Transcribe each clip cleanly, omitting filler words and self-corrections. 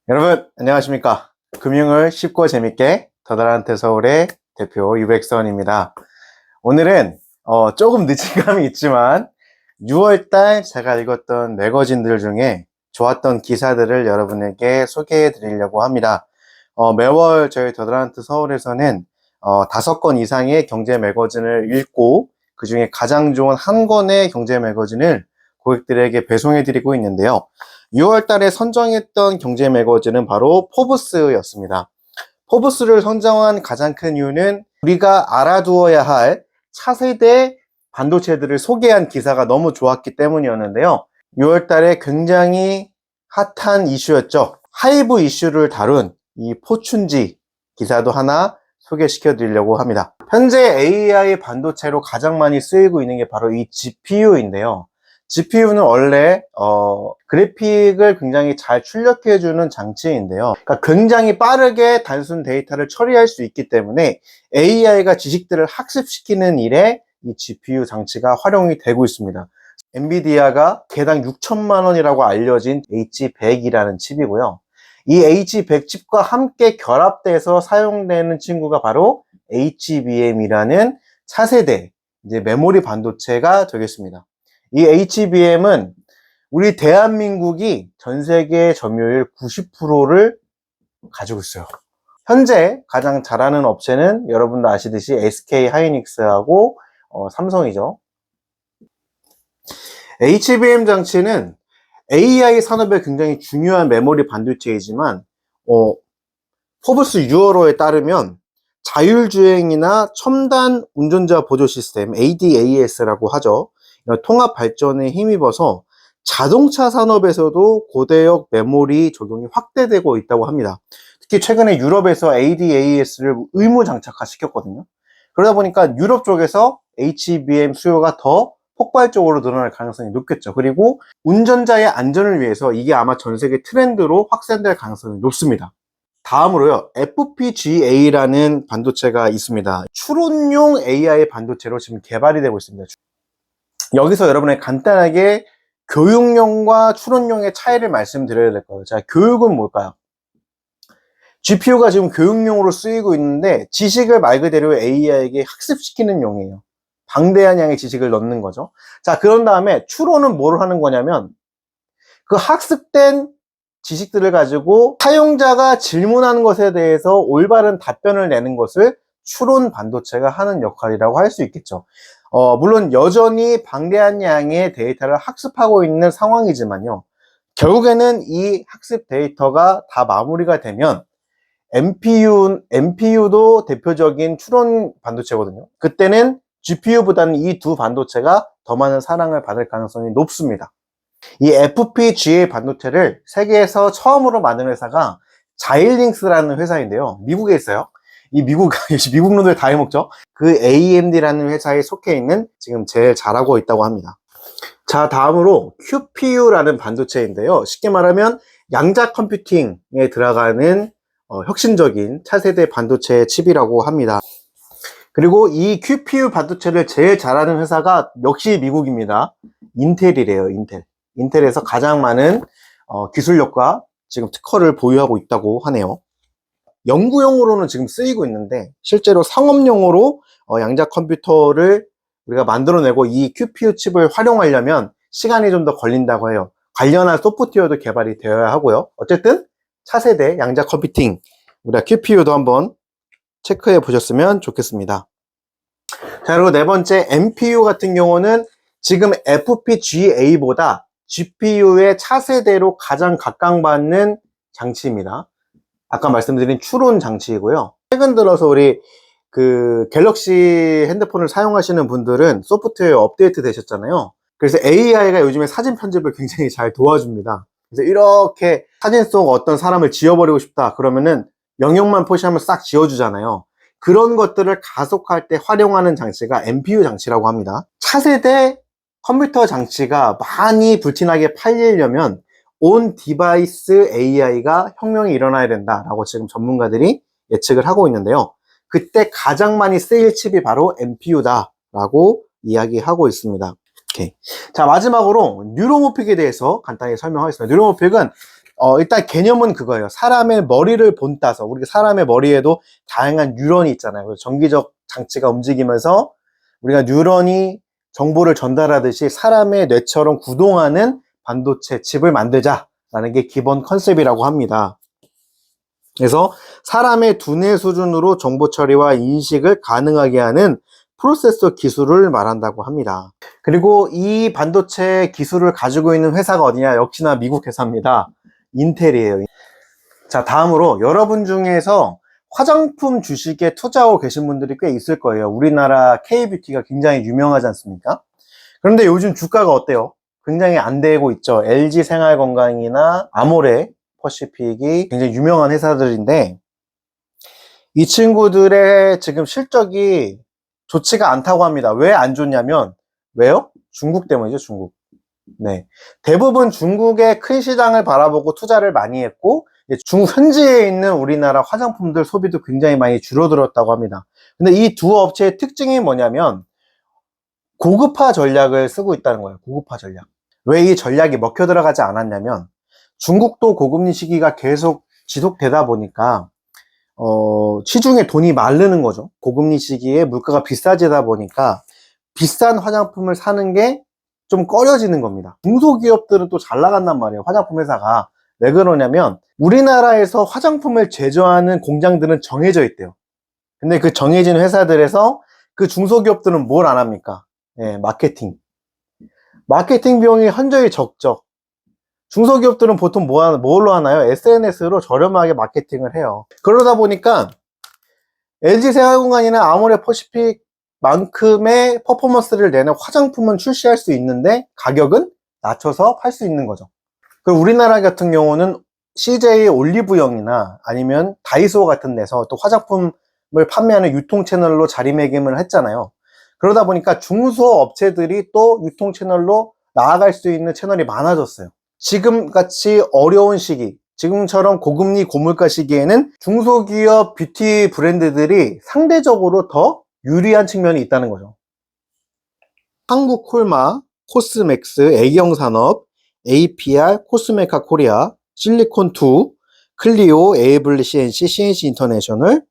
여러분 안녕하십니까. 금융을 쉽고 재밌게 더달한테 서울의 대표 유백선입니다. 오늘은 조금 늦은 감이 있지만 6월달 제가 읽었던 매거진들 중에 좋았던 기사들을 여러분에게 소개해 드리려고 합니다. 매월 저희 더달한테 서울에서는 5건 이상의 경제 매거진을 읽고 그 중에 가장 좋은 한 권의 경제 매거진을 고객들에게 배송해 드리고 있는데요. 6월 달에 선정했던 경제 매거진은 바로 포브스였습니다. 포브스를 선정한 가장 큰 이유는 우리가 알아두어야 할 차세대 반도체들을 소개한 기사가 너무 좋았기 때문이었는데요. 6월 달에 굉장히 핫한 이슈였죠. 하이브 이슈를 다룬 이 포춘지 기사도 하나 소개시켜 드리려고 합니다. 현재 AI 반도체로 가장 많이 쓰이고 있는 게 바로 이 GPU인데요. GPU는 원래 그래픽을 굉장히 잘 출력해주는 장치인데요. 그러니까 굉장히 빠르게 단순 데이터를 처리할 수 있기 때문에 AI가 지식들을 학습시키는 일에 이 GPU 장치가 활용이 되고 있습니다. 엔비디아가 개당 6천만 원이라고 알려진 H100이라는 칩이고요. 이 H100 칩과 함께 결합돼서 사용되는 친구가 바로 HBM이라는 차세대 이제 메모리 반도체가 되겠습니다. 이 HBM은 우리 대한민국이 전 세계 점유율 90%를 가지고 있어요. 현재 가장 잘하는 업체는 여러분도 아시듯이 SK 하이닉스하고 삼성이죠. HBM 장치는 AI 산업에 굉장히 중요한 메모리 반도체이지만 포브스 6월호에 따르면 자율주행이나 첨단 운전자 보조 시스템 ADAS라고 하죠. 통합 발전에 힘입어서 자동차 산업에서도 고대역 메모리 적용이 확대되고 있다고 합니다. 특히 최근에 유럽에서 ADAS를 의무 장착화 시켰거든요. 그러다 보니까 유럽 쪽에서 HBM 수요가 더 폭발적으로 늘어날 가능성이 높겠죠. 그리고 운전자의 안전을 위해서 이게 아마 전 세계 트렌드로 확산될 가능성이 높습니다. 다음으로요, FPGA라는 반도체가 있습니다. 추론용 AI 반도체로 지금 개발이 되고 있습니다. 여기서 여러분의 간단하게 교육용과 추론용의 차이를 말씀드려야 될 거예요. 자, 교육은 뭘까요? GPU가 지금 교육용으로 쓰이고 있는데 지식을 말 그대로 AI에게 학습시키는 용이에요. 방대한 양의 지식을 넣는 거죠. 자, 그런 다음에 추론은 뭘 하는 거냐면 그 학습된 지식들을 가지고 사용자가 질문하는 것에 대해서 올바른 답변을 내는 것을 추론 반도체가 하는 역할이라고 할 수 있겠죠. 물론 여전히 방대한 양의 데이터를 학습하고 있는 상황이지만요. 결국에는 이 학습 데이터가 다 마무리가 되면 NPU도 대표적인 추론 반도체거든요. 그때는 GPU보다는 이 두 반도체가 더 많은 사랑을 받을 가능성이 높습니다. 이 FPGA 반도체를 세계에서 처음으로 만든 회사가 자일링스라는 회사인데요. 미국에 있어요. 이 미국 놈들 다 해먹죠. 그 AMD라는 회사에 속해 있는 지금 제일 잘하고 있다고 합니다. 자, 다음으로 QPU라는 반도체인데요. 쉽게 말하면 양자 컴퓨팅에 들어가는 혁신적인 차세대 반도체 칩이라고 합니다. 그리고 이 QPU 반도체를 제일 잘하는 회사가 역시 미국입니다. 인텔이래요, 인텔. 인텔에서 가장 많은 기술력과 지금 특허를 보유하고 있다고 하네요. 연구용으로는 지금 쓰이고 있는데 실제로 상업용으로 양자 컴퓨터를 우리가 만들어내고 이 QPU 칩을 활용하려면 시간이 좀 더 걸린다고 해요. 관련한 소프트웨어도 개발이 되어야 하고요. 어쨌든 차세대 양자 컴퓨팅, 우리가 QPU도 한번 체크해 보셨으면 좋겠습니다. 자, 그리고 네 번째 NPU 같은 경우는 지금 FPGA보다 GPU의 차세대로 가장 각광받는 장치입니다. 아까 말씀드린 추론 장치이고요. 최근 들어서 우리 그 갤럭시 핸드폰을 사용하시는 분들은 소프트웨어 업데이트 되셨잖아요. 그래서 AI가 요즘에 사진 편집을 굉장히 잘 도와줍니다. 그래서 이렇게 사진 속 어떤 사람을 지워버리고 싶다 그러면은 영역만 표시하면 싹 지워주잖아요. 그런 것들을 가속할 때 활용하는 장치가 NPU 장치라고 합니다. 차세대 컴퓨터 장치가 많이 불티나게 팔리려면 온 디바이스 AI가 혁명이 일어나야 된다라고 지금 전문가들이 예측을 하고 있는데요. 그때 가장 많이 쓰일 칩이 바로 NPU다라고 이야기하고 있습니다. 오케이. 자, 마지막으로 뉴로모픽에 대해서 간단히 설명하겠습니다. 뉴로모픽은 일단 개념은 그거예요. 사람의 머리를 본따서 우리가 사람의 머리에도 다양한 뉴런이 있잖아요. 그래서 전기적 장치가 움직이면서 우리가 뉴런이 정보를 전달하듯이 사람의 뇌처럼 구동하는 반도체 칩을 만들자라는 게 기본 컨셉이라고 합니다. 그래서 사람의 두뇌 수준으로 정보 처리와 인식을 가능하게 하는 프로세서 기술을 말한다고 합니다. 그리고 이 반도체 기술을 가지고 있는 회사가 어디냐? 역시나 미국 회사입니다. 인텔이에요. 자, 다음으로 여러분 중에서 화장품 주식에 투자하고 계신 분들이 꽤 있을 거예요. 우리나라 K뷰티가 굉장히 유명하지 않습니까? 그런데 요즘 주가가 어때요? 굉장히 안 되고 있죠. LG 생활건강이나 아모레, 퍼시픽이 굉장히 유명한 회사들인데 이 친구들의 지금 실적이 좋지가 않다고 합니다. 왜 안 좋냐면 왜요? 중국 때문이죠, 중국. 네. 대부분 중국의 큰 시장을 바라보고 투자를 많이 했고 중국 현지에 있는 우리나라 화장품들 소비도 굉장히 많이 줄어들었다고 합니다. 근데 이 두 업체의 특징이 뭐냐면 고급화 전략을 쓰고 있다는 거예요. 고급화 전략. 왜 이 전략이 먹혀 들어가지 않았냐면 중국도 고금리 시기가 계속 지속되다 보니까 시중에 돈이 마르는 거죠. 고금리 시기에 물가가 비싸지다 보니까 비싼 화장품을 사는 게 좀 꺼려지는 겁니다. 중소기업들은 또 잘 나간단 말이에요. 화장품 회사가. 왜 그러냐면 우리나라에서 화장품을 제조하는 공장들은 정해져 있대요. 근데 그 정해진 회사들에서 그 중소기업들은 뭘 안 합니까? 예, 마케팅 비용이 현저히 적죠. 중소기업들은 보통 뭘로 하나요? SNS로 저렴하게 마케팅을 해요. 그러다 보니까 LG생활건강이나 아모레퍼시픽 만큼의 퍼포먼스를 내는 화장품은 출시할 수 있는데 가격은 낮춰서 팔 수 있는 거죠. 그리고 우리나라 같은 경우는 CJ 올리브영이나 아니면 다이소 같은 데서 또 화장품을 판매하는 유통 채널로 자리매김을 했잖아요. 그러다 보니까 중소업체들이 또 유통 채널로 나아갈 수 있는 채널이 많아졌어요. 지금같이 어려운 시기, 지금처럼 고금리 고물가 시기에는 중소기업 뷰티 브랜드들이 상대적으로 더 유리한 측면이 있다는 거죠. 한국콜마, 코스맥스, 애경산업, APR, 코스메카 코리아, 실리콘2, 클리오, 에이블리 CNC, CNC 인터내셔널,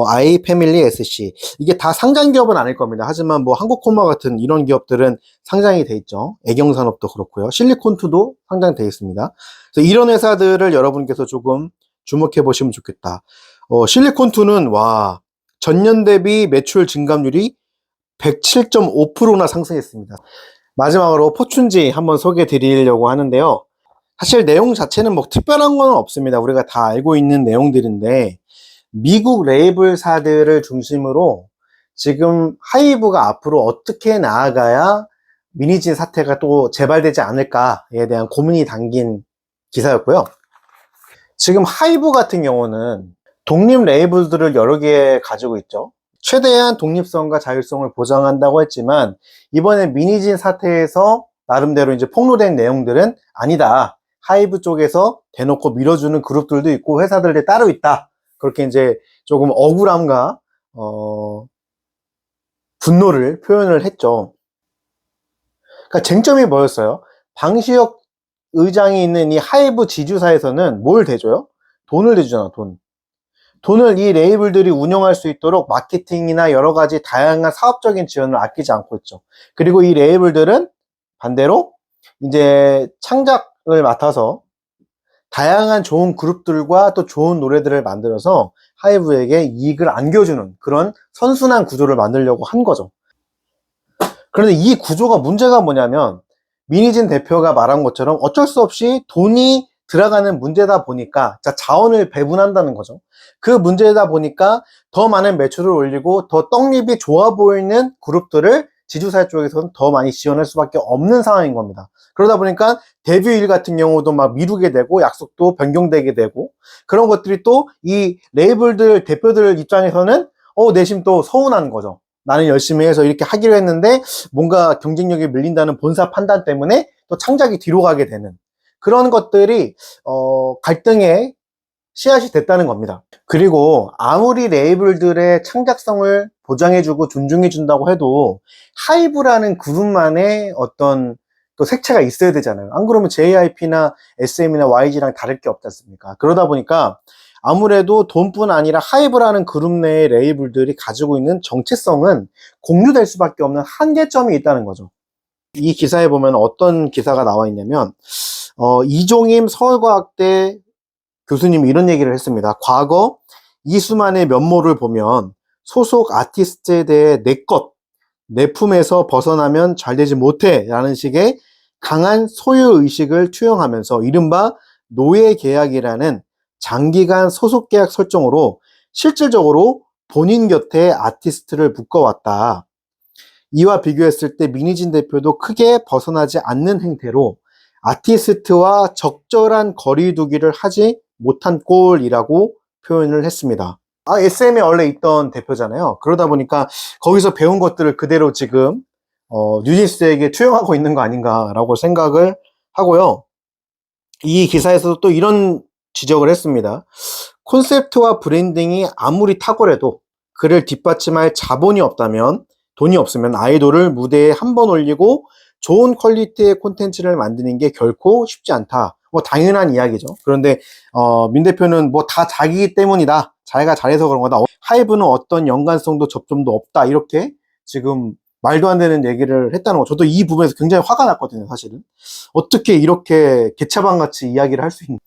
아이패밀리 SC. 이게 다 상장 기업은 아닐 겁니다. 하지만 뭐 한국콜마 같은 이런 기업들은 상장이 돼 있죠. 애경산업도 그렇고요. 실리콘2도 상장돼 있습니다. 그래서 이런 회사들을 여러분께서 조금 주목해 보시면 좋겠다. 실리콘2는 전년 대비 매출 증감률이 107.5%나 상승했습니다. 마지막으로 포춘지 한번 소개해 드리려고 하는데요. 사실 내용 자체는 뭐 특별한 건 없습니다. 우리가 다 알고 있는 내용들인데 미국 레이블사들을 중심으로 지금 하이브가 앞으로 어떻게 나아가야 미니진 사태가 또 재발되지 않을까에 대한 고민이 담긴 기사였고요. 지금 하이브 같은 경우는 독립 레이블들을 여러 개 가지고 있죠. 최대한 독립성과 자율성을 보장한다고 했지만 이번에 미니진 사태에서 나름대로 이제 폭로된 내용들은 아니다. 하이브 쪽에서 대놓고 밀어주는 그룹들도 있고 회사들이 따로 있다. 그렇게 이제 조금 억울함과 분노를 표현을 했죠. 그러니까 쟁점이 뭐였어요? 방시혁 의장이 있는 이 하이브 지주사에서는 뭘 대줘요? 돈을 대주잖아, 돈. 돈을 이 레이블들이 운영할 수 있도록 마케팅이나 여러 가지 다양한 사업적인 지원을 아끼지 않고 있죠. 그리고 이 레이블들은 반대로 이제 창작을 맡아서 다양한 좋은 그룹들과 또 좋은 노래들을 만들어서 하이브에게 이익을 안겨주는 그런 선순환 구조를 만들려고 한 거죠. 그런데 이 구조가 문제가 뭐냐면 미니진 대표가 말한 것처럼 어쩔 수 없이 돈이 들어가는 문제다 보니까 자원을 배분한다는 거죠. 그 문제다 보니까 더 많은 매출을 올리고 더 떡잎이 좋아 보이는 그룹들을 지주사 쪽에서는 더 많이 지원할 수밖에 없는 상황인 겁니다. 그러다 보니까 데뷔일 같은 경우도 막 미루게 되고 약속도 변경되게 되고 그런 것들이 또 이 레이블들 대표들 입장에서는 내심 또 서운한 거죠. 나는 열심히 해서 이렇게 하기로 했는데 뭔가 경쟁력이 밀린다는 본사 판단 때문에 또 창작이 뒤로 가게 되는 그런 것들이 갈등의 씨앗이 됐다는 겁니다. 그리고 아무리 레이블들의 창작성을 보장해주고 존중해준다고 해도 하이브라는 그룹만의 어떤 또 색채가 있어야 되잖아요. 안 그러면 JYP나 SM이나 YG랑 다를 게 없지 않습니까? 그러다 보니까 아무래도 돈뿐 아니라 하이브라는 그룹 내의 레이블들이 가지고 있는 정체성은 공유될 수밖에 없는 한계점이 있다는 거죠. 이 기사에 보면 어떤 기사가 나와 있냐면 이종임 서울과학대 교수님이 이런 얘기를 했습니다. 과거 이수만의 면모를 보면 소속 아티스트에 대해 내 품에서 벗어나면 잘 되지 못해 라는 식의 강한 소유의식을 투영하면서 이른바 노예계약이라는 장기간 소속계약 설정으로 실질적으로 본인 곁에 아티스트를 묶어왔다. 이와 비교했을 때 민희진 대표도 크게 벗어나지 않는 행태로 아티스트와 적절한 거리두기를 하지 못한 꼴이라고 표현을 했습니다. SM에 원래 있던 대표잖아요. 그러다 보니까 거기서 배운 것들을 그대로 지금 뉴진스에게 투영하고 있는 거 아닌가라고 생각을 하고요. 이 기사에서도 또 이런 지적을 했습니다. 콘셉트와 브랜딩이 아무리 탁월해도 그를 뒷받침할 자본이 없다면, 돈이 없으면 아이돌을 무대에 한 번 올리고 좋은 퀄리티의 콘텐츠를 만드는 게 결코 쉽지 않다. 뭐 당연한 이야기죠. 그런데 민 대표는 뭐 다 자기 때문이다. 자기가 잘해서 그런 거다. 하이브는 어떤 연관성도 접점도 없다. 이렇게 지금 말도 안 되는 얘기를 했다는 거. 저도 이 부분에서 굉장히 화가 났거든요, 사실은. 어떻게 이렇게 개차반같이 이야기를 할 수 있는.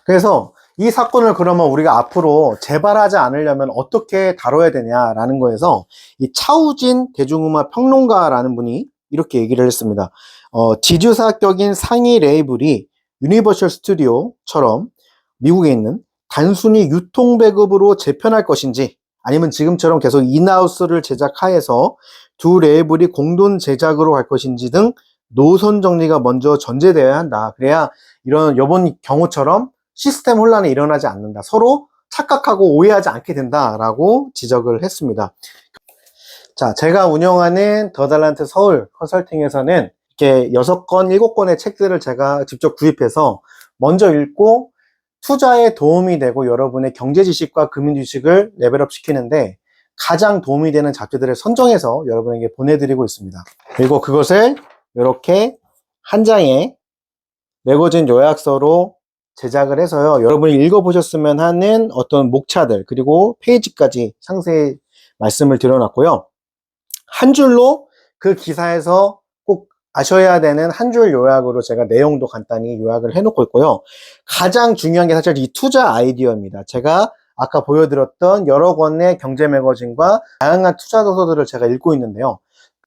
그래서 이 사건을 그러면 우리가 앞으로 재발하지 않으려면 어떻게 다뤄야 되냐라는 거에서 이 차우진 대중음악 평론가라는 분이 이렇게 얘기를 했습니다. 지주사격인 상위 레이블이 유니버셜 스튜디오처럼 미국에 있는 단순히 유통 배급으로 재편할 것인지, 아니면 지금처럼 계속 인하우스를 제작하여서 두 레이블이 공동 제작으로 갈 것인지 등 노선 정리가 먼저 전제되어야 한다. 그래야 이런 이번 경우처럼 시스템 혼란이 일어나지 않는다. 서로 착각하고 오해하지 않게 된다라고 지적을 했습니다. 자, 제가 운영하는 더 달란트 서울 컨설팅에서는 이렇게 6권, 7권의 책들을 제가 직접 구입해서 먼저 읽고 투자에 도움이 되고 여러분의 경제 지식과 금융 지식을 레벨업 시키는데 가장 도움이 되는 잡지들을 선정해서 여러분에게 보내드리고 있습니다. 그리고 그것을 이렇게 한 장의 매거진 요약서로 제작을 해서요, 여러분이 읽어보셨으면 하는 어떤 목차들 그리고 페이지까지 상세히 말씀을 드려놨고요. 한 줄로 그 기사에서 꼭 아셔야 되는 한 줄 요약으로 제가 내용도 간단히 요약을 해놓고 있고요. 가장 중요한 게 사실 이 투자 아이디어입니다. 제가 아까 보여드렸던 여러 권의 경제 매거진과 다양한 투자 도서들을 제가 읽고 있는데요.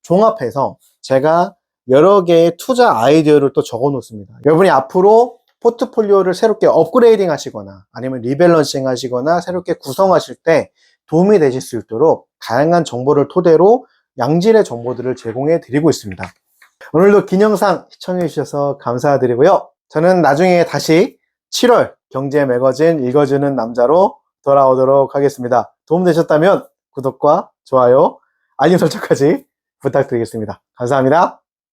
종합해서 제가 여러 개의 투자 아이디어를 또 적어 놓습니다. 여러분이 앞으로 포트폴리오를 새롭게 업그레이딩 하시거나 아니면 리밸런싱 하시거나 새롭게 구성하실 때 도움이 되실 수 있도록 다양한 정보를 토대로 양질의 정보들을 제공해 드리고 있습니다. 오늘도 긴 영상 시청해 주셔서 감사드리고요. 저는 나중에 다시 7월 경제 매거진 읽어주는 남자로 돌아오도록 하겠습니다. 도움되셨다면 구독과 좋아요, 알림 설정까지 부탁드리겠습니다. 감사합니다.